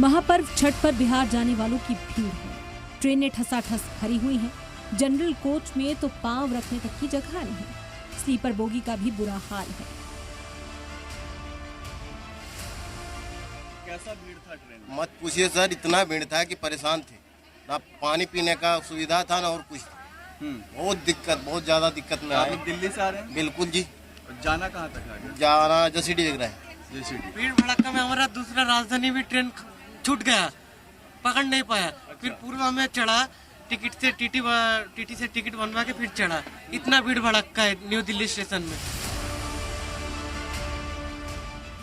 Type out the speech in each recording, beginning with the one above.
महापर्व छठ पर बिहार जाने वालों की भीड़ है। ट्रेनें ठसाठस भरी हुई हैं। जनरल कोच में तो पांव रखने तक की जगह नहीं। स्लीपर बोगी का भी बुरा हाल है। कैसा भीड़ था ट्रेन में? मत पूछिए सर, इतना भीड़ था कि परेशान थे। ना पानी पीने का सुविधा था ना और कुछ। बहुत ज्यादा दिक्कत में आए। दिल्ली से आ रहे हैं? बिल्कुल जी। जाना कहाँ तक है? जाना जसीडी लग रहा है। भीड़ भड़का में हमारा दूसरा राजधानी भी ट्रेन छूट गया, पकड़ नहीं पाया। अच्छा। फिर पूर्वा में चढ़ा, टिकट से टीटी से टिकट बनवा के फिर चढ़ा। इतना भीड़ भड़का है न्यू दिल्ली स्टेशन में।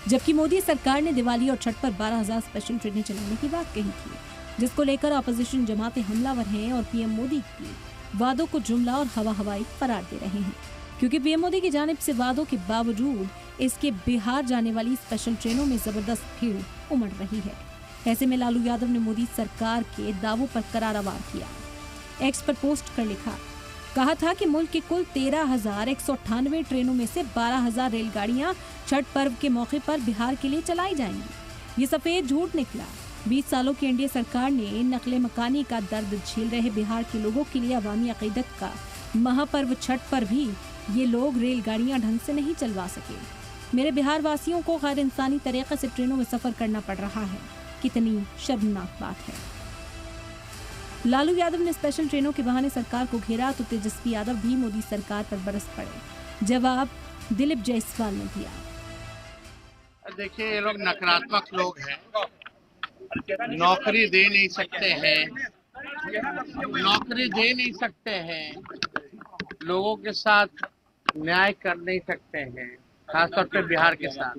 जबकि मोदी सरकार ने दिवाली और छठ पर 12,000 स्पेशल ट्रेनें चलाने की बात कही थी, जिसको लेकर अपोजिशन जमातें हमलावर हैं और पीएम मोदी की वादों को जुमला और हवाई करार दे रहे हैं। क्योंकि पीएम मोदी की जानिब से वादों के बावजूद इसके बिहार जाने वाली स्पेशल ट्रेनों में जबरदस्त भीड़ उमड़ रही है। ऐसे में लालू यादव ने मोदी सरकार के दावों पर करारा वार किया। एक्स पर पोस्ट कर कहा था कि मुल्क की कुल 13,198 ट्रेनों में से 12,000 रेलगाड़ियां छठ पर्व के मौके पर बिहार के लिए चलाई जाएंगी। ये सफेद झूठ निकला। 20 सालों की एनडीए सरकार ने नकले मकानी का दर्द झेल रहे बिहार के लोगों के लिए अवामी अकीदत का महापर्व छठ पर भी ये लोग रेलगाड़ियां ढंग से नहीं चलवा सके। मेरे बिहार वासियों को गैर इंसानी तरीके से ट्रेनों में सफर करना पड़ रहा है। कितनी शर्मनाक बात है। लालू यादव ने स्पेशल ट्रेनों के बहाने सरकार को घेरा तो तेजस्वी यादव भी मोदी सरकार पर बरस पड़े। जवाब दिलीप जायसवाल ने दिया। देखिए, ये लोग नकारात्मक लोग हैं, नौकरी दे नहीं सकते हैं, लोगों के साथ न्याय कर नहीं सकते हैं, खासतौर पे बिहार के साथ।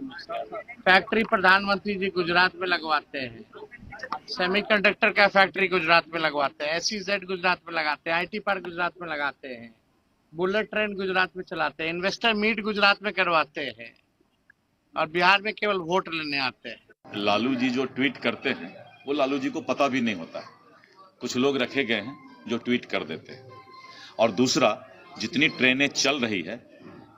फैक्ट्री प्रधानमंत्री जी गुजरात में लगवाते हैं, सेमीकंडक्टर का फैक्ट्री गुजरात में लगवाते हैं, SEZ गुजरात में लगाते हैं, IT पार्क गुजरात में लगाते हैं, बुलेट ट्रेन गुजरात में चलाते हैं, इन्वेस्टर मीट गुजरात में करवाते हैं और बिहार में केवल वोट लेने आते हैं। लालू जी जो ट्वीट करते हैं वो लालू जी को पता भी नहीं होता है। कुछ लोग रखे गए हैं जो ट्वीट कर देते हैं। और दूसरा, जितनी ट्रेनें चल रही है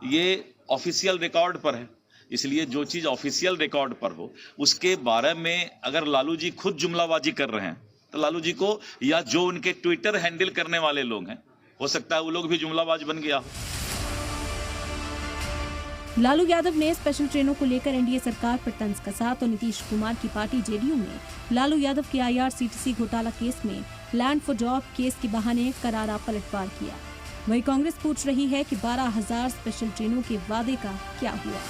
ये ऑफिशियल रिकॉर्ड पर है, इसलिए जो चीज ऑफिशियल रिकॉर्ड पर हो उसके बारे में अगर लालू जी खुद जुमलाबाजी कर रहे हैं तो लालू जी को या जो उनके ट्विटर हैंडल करने वाले लोग हैं, हो सकता है वो लोग भी जुमलाबाज बन गया हो। लालू यादव ने स्पेशल ट्रेनों को लेकर एनडीए सरकार पर तंज कसा तो नीतीश कुमार की पार्टी जेडीयू ने लालू यादव के IRCTC घोटाला केस में लैंड फॉर जॉब केस के बहाने करारा पलटवार किया। वहीं कांग्रेस पूछ रही है कि 12,000 स्पेशल ट्रेनों के वादे का क्या हुआ।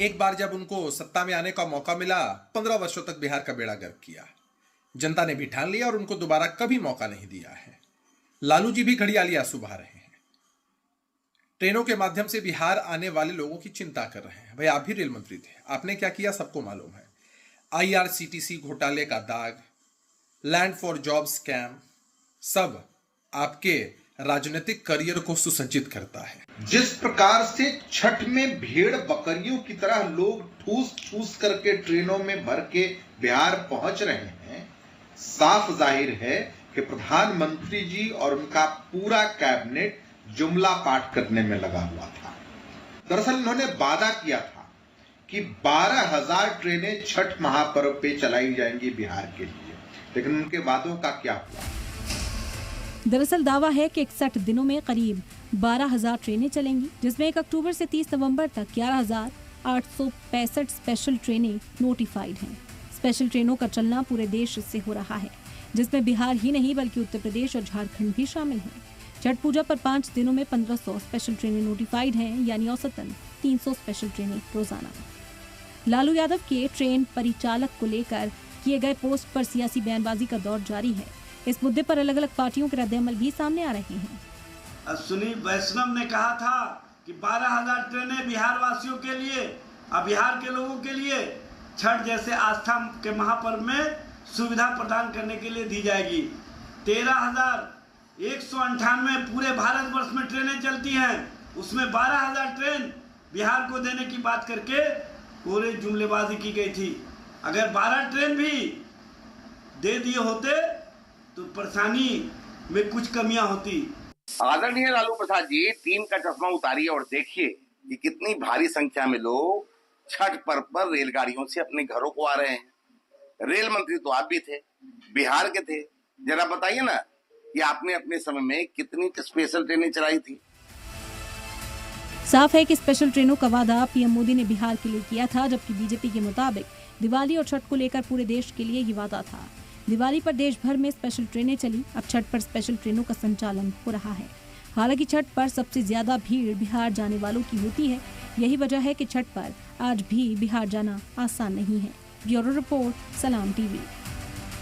एक बार जब उनको सत्ता में आने का मौका मिला, 15 वर्षों तक बिहार का बेड़ा गर्क किया। जनता ने भी ठान लिया और उनको दोबारा कभी मौका नहीं दिया है। लालू जी भी घड़ियाली आंसू बहा रहे हैं। ट्रेनों के माध्यम से बिहार आने वाले लोगों की चिंता कर रहे हैं। भाई, आप भी रेल मंत्री थे, आपने क्या किया सबको मालूम है। IRCTC घोटाले का दाग, लैंड फॉर जॉब स्कैम, सब आपके राजनीतिक करियर को सुसज्जित करता है। जिस प्रकार से छठ में भेड़ बकरियों की तरह लोग ठूस ठूस करके ट्रेनों में भर के बिहार पहुंच रहे हैं, साफ जाहिर है कि प्रधानमंत्री जी और उनका पूरा कैबिनेट जुमला पाठ करने में लगा हुआ था। दरअसल उन्होंने वादा किया था कि 12,000 ट्रेनें छठ महापर्व पे चलाई जाएंगी बिहार के लिए, लेकिन उनके वादों का क्या हुआ? दरअसल दावा है कि 61 दिनों में करीब 12,000 ट्रेनें चलेंगी, जिसमें 1 अक्टूबर से 30 नवंबर तक 11,865 स्पेशल ट्रेनें नोटिफाइड हैं। स्पेशल ट्रेनों का चलना पूरे देश से हो रहा है, जिसमें बिहार ही नहीं बल्कि उत्तर प्रदेश और झारखंड भी शामिल हैं। छठ पूजा पर 5 दिनों में 1500 स्पेशल ट्रेनें नोटिफाइड हैं, यानी औसतन 300 स्पेशल ट्रेनें रोजाना। लालू यादव के ट्रेन परिचालक को लेकर किए गए पोस्ट पर सियासी बयानबाजी का दौर जारी है। इस मुद्दे पर अलग अलग पार्टियों के रद्द-ए-अमल भी सामने आ रहे हैं। सुनी वैष्णव ने कहा था कि 12,000 ट्रेनें बिहार वासियों के लिए और बिहार के लोगों के लिए छठ जैसे आस्था के महापर्व में सुविधा प्रदान करने के लिए दी जाएगी। 13,198 पूरे भारतवर्ष में ट्रेनें चलती हैं, उसमें 12,000 ट्रेन बिहार को देने की बात करके पूरे जुमलेबाजी की गई थी। अगर 12 ट्रेन भी दे दिए होते तो परेशानी में कुछ कमियां होती। आदरणीय लालू प्रसाद जी, 3 का चश्मा उतारिए और देखिए कि कितनी भारी संख्या में लोग छठ पर्व पर रेलगाड़ियों से अपने घरों को आ रहे हैं। रेल मंत्री तो आप भी थे, बिहार के थे, जरा बताइए ना कि आपने अपने समय में कितनी स्पेशल ट्रेनें चलाई थी। साफ है कि स्पेशल ट्रेनों का वादा पीएम मोदी ने बिहार के लिए किया था, जबकि बीजेपी के मुताबिक दिवाली और छठ को लेकर पूरे देश के लिए ये वादा था। दिवाली पर देश भर में स्पेशल ट्रेनें चली, अब छठ पर स्पेशल ट्रेनों का संचालन हो रहा है। हालांकि छठ पर सबसे ज्यादा भीड़ बिहार जाने वालों की होती है। यही वजह है कि छठ पर आज भी बिहार जाना आसान नहीं है। ब्यूरो रिपोर्ट, सलाम टीवी।